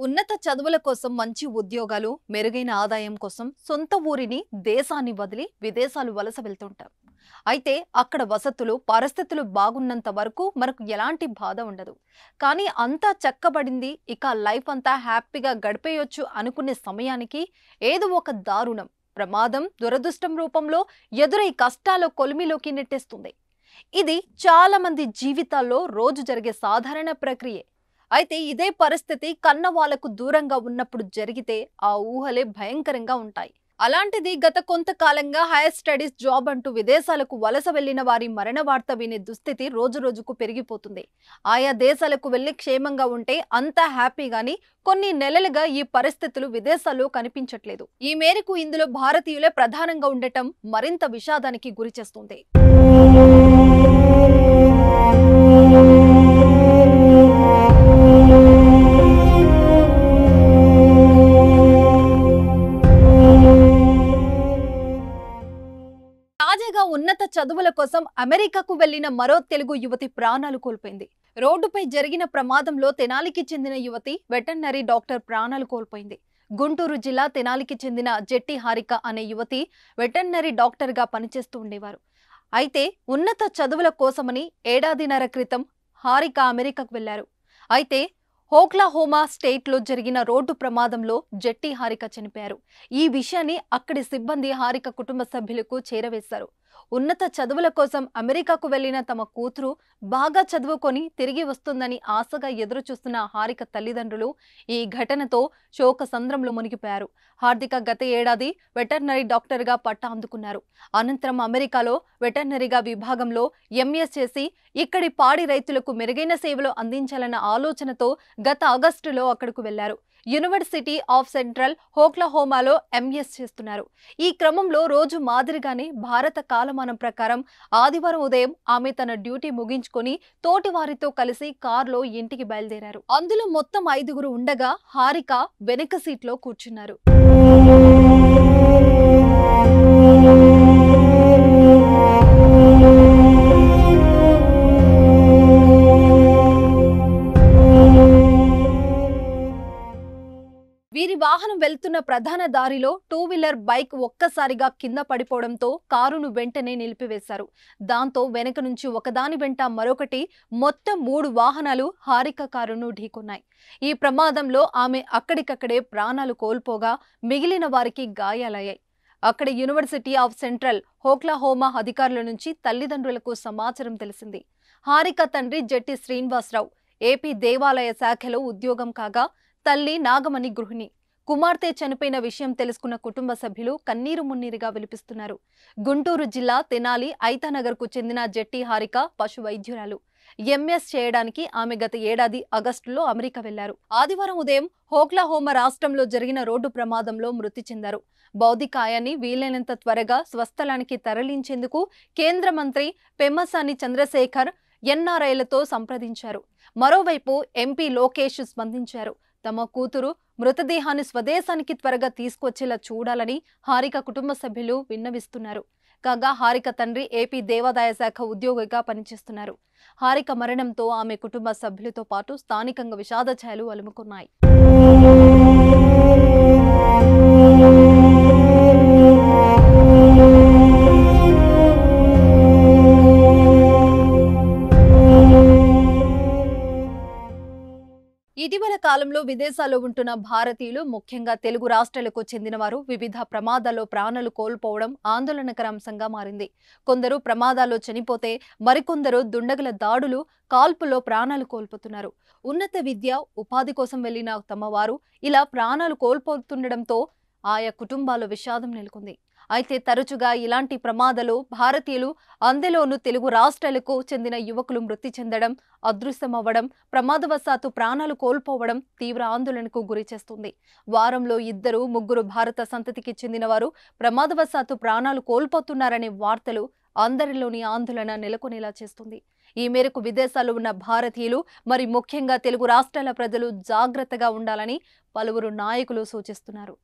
ఉన్నత చదువుల కోసం మంచి ఉద్యోగాలు, మెరుగైన ఆదాయం కోసం సొంత ఊరిని, దేశాన్ని వదిలి విదేశాలు వలస వెళ్తుంటారు. అయితే అక్కడ వసతులు, పరిస్థితులు బాగున్నంత వరకు మనకు ఎలాంటి బాధ ఉండదు. కానీ అంతా చక్కబడింది, ఇక లైఫ్ అంతా హ్యాపీగా గడిపేయొచ్చు అనుకునే సమయానికి ఏదో ఒక దారుణం, ప్రమాదం, దురదృష్టం రూపంలో ఎదురై కష్టాల కొలిమిలోకి నెట్టేస్తుంది. ఇది చాలా మంది జీవితాల్లో రోజు జరిగే సాధారణ ప్రక్రియే. అయితే ఇదే పరిస్థితి కన్న వాళ్లకు దూరంగా ఉన్నప్పుడు జరిగితే ఆ ఊహలే భయంకరంగా ఉంటాయి. అలాంటిది గత కొంతకాలంగా హైయర్ స్టడీస్, జాబ్ అంటూ విదేశాలకు వలస వెళ్లిన వారి మరణ వార్త వినే దుస్థితి రోజు రోజుకు పెరిగిపోతుంది. ఆయా దేశాలకు వెళ్లి క్షేమంగా ఉంటే అంతా హ్యాపీగాని కొన్ని నెలలుగా ఈ పరిస్థితులు విదేశాల్లో కనిపించట్లేదు. ఈ మేరకు ఇందులో భారతీయులే ప్రధానంగా ఉండటం మరింత విషాదానికి గురిచేస్తుంది. తాజాగా ఉన్నత చదువుల కోసం అమెరికాకు వెళ్లిన మరో తెలుగు యువతి ప్రాణాలు కోల్పోయింది. రోడ్డుపై జరిగిన ప్రమాదంలో తెనాలికి చెందిన యువతి వెటర్నరీ డాక్టర్ ప్రాణాలు కోల్పోయింది. గుంటూరు జిల్లా తెనాలికి చెందిన జెట్టి హారిక అనే యువతి వెటర్నరీ డాక్టర్ గా పనిచేస్తూ ఉండేవారు. అయితే ఉన్నత చదువుల కోసమని ఏడాదిన్నర క్రితం హారిక అమెరికాకు వెళ్లారు. అయితే ఓక్లహోమా స్టేట్ లో జరిగిన రోడ్డు ప్రమాదంలో జెట్టి హారిక చనిపోయారు. ఈ విషయాన్ని అక్కడి సిబ్బంది హారిక కుటుంబ సభ్యులకు చేరవేశారు. ఉన్నత చదువుల కోసం అమెరికాకు వెళ్లిన తమ కూతురు బాగా చదువుకొని తిరిగి వస్తుందని ఆశగా ఎదురు చూస్తున్న హారిక తల్లిదండ్రులు ఈ ఘటనతో శోక సంద్రంలో మునిగిపోయారు. హార్దిక గత ఏడాది వెటర్నరీ డాక్టర్ గా పట్టా అందుకున్నారు. అనంతరం అమెరికాలో వెటర్నరీగా విభాగంలో ఎంఎస్ చేసి ఇక్కడి పాడి రైతులకు మెరుగైన సేవలు అందించాలన్న ఆలోచనతో గత ఆగస్టులో అక్కడకు వెళ్లారు. యూనివర్సిటీ ఆఫ్ సెంట్రల్ ఓక్లహోమాలో ఎంఎస్ చేస్తున్నారు. ఈ క్రమంలో రోజు మాదిరిగానే భారత కాలమానం ప్రకారం ఆదివారం ఉదయం ఆమె తన డ్యూటీ ముగించుకొని తోటి వారితో కలిసి కారులో ఇంటికి బయలుదేరారు. అందులో మొత్తం 5గురు ఉండగా హారిక వెనుక సీట్లో కూర్చున్నారు. వీరి వాహనం వెళ్తున్న ప్రధాన దారిలో టూ వీలర్ బైక్ ఒక్కసారిగా కింద పడిపోవడంతో కారును వెంటనే నిలిపివేశారు. దాంతో వెనక నుంచి ఒకదాని వెంట మరొకటి మొత్తం 3 వాహనాలు హారిక కారును ఢీకొన్నాయి. ఈ ప్రమాదంలో ఆమె అక్కడికక్కడే ప్రాణాలు కోల్పోగా మిగిలిన వారికి గాయాలయ్యాయి. అక్కడ యూనివర్సిటీ ఆఫ్ సెంట్రల్ ఓక్లహోమా అధికారుల నుంచి తల్లిదండ్రులకు సమాచారం తెలిసింది. హారిక తండ్రి జెట్టి శ్రీనివాసరావు ఏపీ దేవాలయ శాఖలో ఉద్యోగం కాగా, తల్లి నాగమణి గృహిణి. కుమార్తె చనిపోయిన విషయం తెలుసుకున్న కుటుంబ సభ్యులు కన్నీరు మున్నీరుగా విలిపిస్తున్నారు. గుంటూరు జిల్లా తెనాలి ఐతానగర్ కు చెందిన జెట్టి హారిక పశు వైద్యురాలు. ఎంఎస్ చేయడానికి ఆమె గత ఏడాది ఆగస్టులో అమెరికా వెళ్లారు. ఆదివారం ఉదయం ఓక్లహోమా రాష్ట్రంలో జరిగిన రోడ్డు ప్రమాదంలో మృతి చెందారు. భౌతికాయాన్ని వీలైనంత త్వరగా స్వస్థలానికి తరలించేందుకు కేంద్ర మంత్రి పెమ్మసాని చంద్రశేఖర్ ఎన్ఆర్ఐలతో సంప్రదించారు. మరోవైపు ఎంపీ లోకేష్ స్పందించారు. తమ కూతురు మృతదేహాన్ని స్వదేశానికి త్వరగా తీసుకొచ్చేలా చూడాలని హారిక కుటుంబ సభ్యులు విన్నవిస్తున్నారు. కాగా హారిక తండ్రి ఏపీ దేవాదాయ శాఖ ఉద్యోగిగా పనిచేస్తున్నారు. హారిక మరణంతో ఆమె కుటుంబ సభ్యులతో పాటు స్థానికంగా విషాద ఛాయలు అలుముకున్నాయి. ఇటీవల కాలంలో విదేశాల్లో ఉంటున్న భారతీయులు, ముఖ్యంగా తెలుగు రాష్ట్రాలకు చెందిన వారు వివిధ ప్రమాదాల్లో ప్రాణాలు కోల్పోవడం ఆందోళనకర అంశంగా మారింది. కొందరు ప్రమాదాల్లో చనిపోతే మరికొందరు దుండగుల దాడులు, కాల్పుల్లో ప్రాణాలు కోల్పోతున్నారు. ఉన్నత విద్య, ఉపాధి కోసం వెళ్లిన తమ వారు ఇలా ప్రాణాలు కోల్పోతుండటంతో ఆయా కుటుంబాల్లో విషాదం నెలకొంది. అయితే తరచుగా ఇలాంటి ప్రమాదాలు భారతీయులు, అందులోనూ తెలుగు రాష్ట్రాలకు చెందిన యువకులు మృతి చెందడం, అదృశ్యమవ్వడం, ప్రమాదవశాత్తు ప్రాణాలు కోల్పోవడం తీవ్ర ఆందోళనకు గురిచేస్తుంది. వారంలో 2-3 భారత సంతతికి చెందిన వారు ప్రమాదవశాత్తు ప్రాణాలు కోల్పోతున్నారనే వార్తలు అందరిలోని ఆందోళన నెలకొనేలా చేస్తుంది. ఈ మేరకు విదేశాల్లో ఉన్న భారతీయులు, మరి ముఖ్యంగా తెలుగు రాష్ట్రాల ప్రజలు జాగ్రత్తగా ఉండాలని పలువురు నాయకులు సూచిస్తున్నారు.